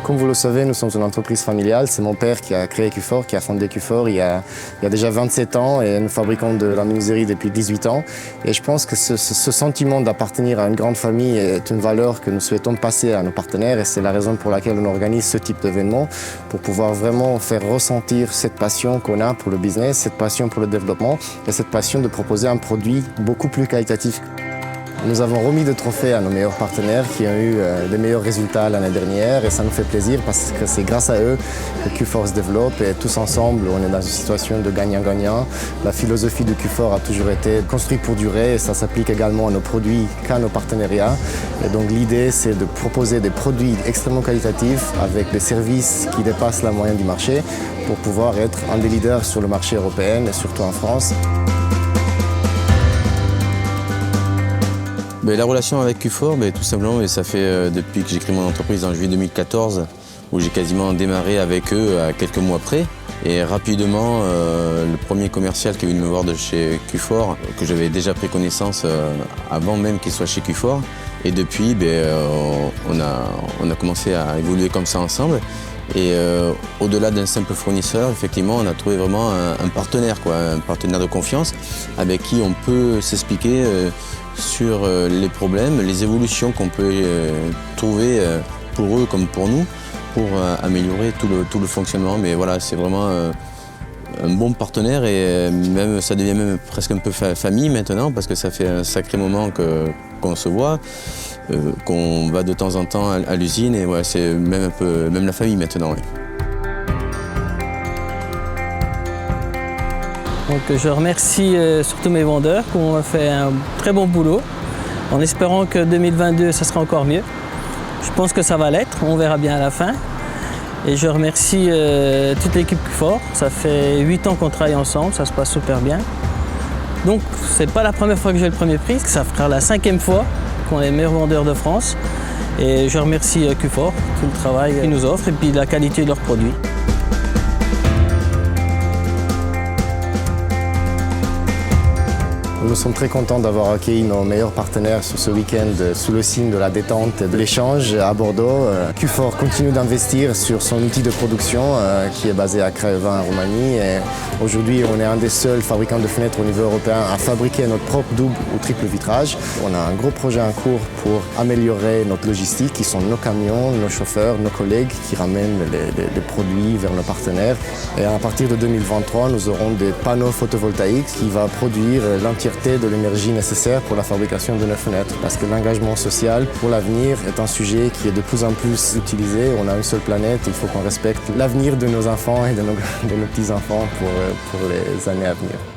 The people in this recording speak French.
Comme vous le savez, nous sommes une entreprise familiale. C'est mon père qui a créé Q-Fort, qui a fondé Q-Fort il y a déjà 27 ans et nous fabriquons de la menuiserie depuis 18 ans. Et je pense que ce sentiment d'appartenir à une grande famille est une valeur que nous souhaitons passer à nos partenaires et c'est la raison pour laquelle on organise ce type d'événement pour pouvoir vraiment faire ressentir cette passion qu'on a pour le business, cette passion pour le développement et cette passion de proposer un produit beaucoup plus qualitatif. Nous avons remis des trophées à nos meilleurs partenaires qui ont eu les meilleurs résultats l'année dernière et ça nous fait plaisir parce que c'est grâce à eux que Q-Fort se développe et tous ensemble on est dans une situation de gagnant-gagnant. La philosophie de Q-Fort a toujours été construite pour durer et ça s'applique également à nos produits qu'à nos partenariats. Et donc l'idée c'est de proposer des produits extrêmement qualitatifs avec des services qui dépassent la moyenne du marché pour pouvoir être un des leaders sur le marché européen et surtout en France. La relation avec Q-Fort, tout simplement, ça fait depuis que j'ai créé mon entreprise en juillet 2014, où j'ai quasiment démarré avec eux à quelques mois près. Et rapidement, le premier commercial qui est venu me voir de chez Q-Fort, que j'avais déjà pris connaissance avant même qu'il soit chez Q-Fort. Et depuis, on a commencé à évoluer comme ça ensemble. Et au-delà d'un simple fournisseur, effectivement, on a trouvé vraiment un partenaire, un partenaire de confiance avec qui on peut s'expliquer sur les problèmes, les évolutions qu'on peut trouver pour eux comme pour nous, pour améliorer tout le fonctionnement. Mais voilà, c'est vraiment un bon partenaire et même, ça devient même presque un peu famille maintenant parce que ça fait un sacré moment qu'on se voit, qu'on va de temps en temps à l'usine et ouais, c'est même la famille maintenant. Ouais. Donc, je remercie surtout mes vendeurs qui ont fait un très bon boulot, en espérant que 2022, ça sera encore mieux. Je pense que ça va l'être, on verra bien à la fin. Et je remercie toute l'équipe Q-Fort, ça fait 8 ans qu'on travaille ensemble, ça se passe super bien. Donc, c'est pas la première fois que j'ai le premier prix, ça fera la 5e fois qu'on est les meilleurs vendeurs de France. Et je remercie Q-Fort, tout le travail qu'ils nous offrent et puis la qualité de leurs produits. Nous sommes très contents d'avoir accueilli nos meilleurs partenaires sur ce week-end sous le signe de la détente et de l'échange à Bordeaux. Q-Fort continue d'investir sur son outil de production qui est basé à Craiova en Roumanie. Aujourd'hui, on est un des seuls fabricants de fenêtres au niveau européen à fabriquer notre propre double ou triple vitrage. On a un gros projet en cours pour améliorer notre logistique, qui sont nos camions, nos chauffeurs, nos collègues qui ramènent les produits vers nos partenaires. Et à partir de 2023, nous aurons des panneaux photovoltaïques qui vont produire l'entièreté de l'énergie nécessaire pour la fabrication de nos fenêtres. Parce que l'engagement social pour l'avenir est un sujet qui est de plus en plus utilisé. On a une seule planète, il faut qu'on respecte l'avenir de nos enfants et de nos petits-enfants pour les années à venir.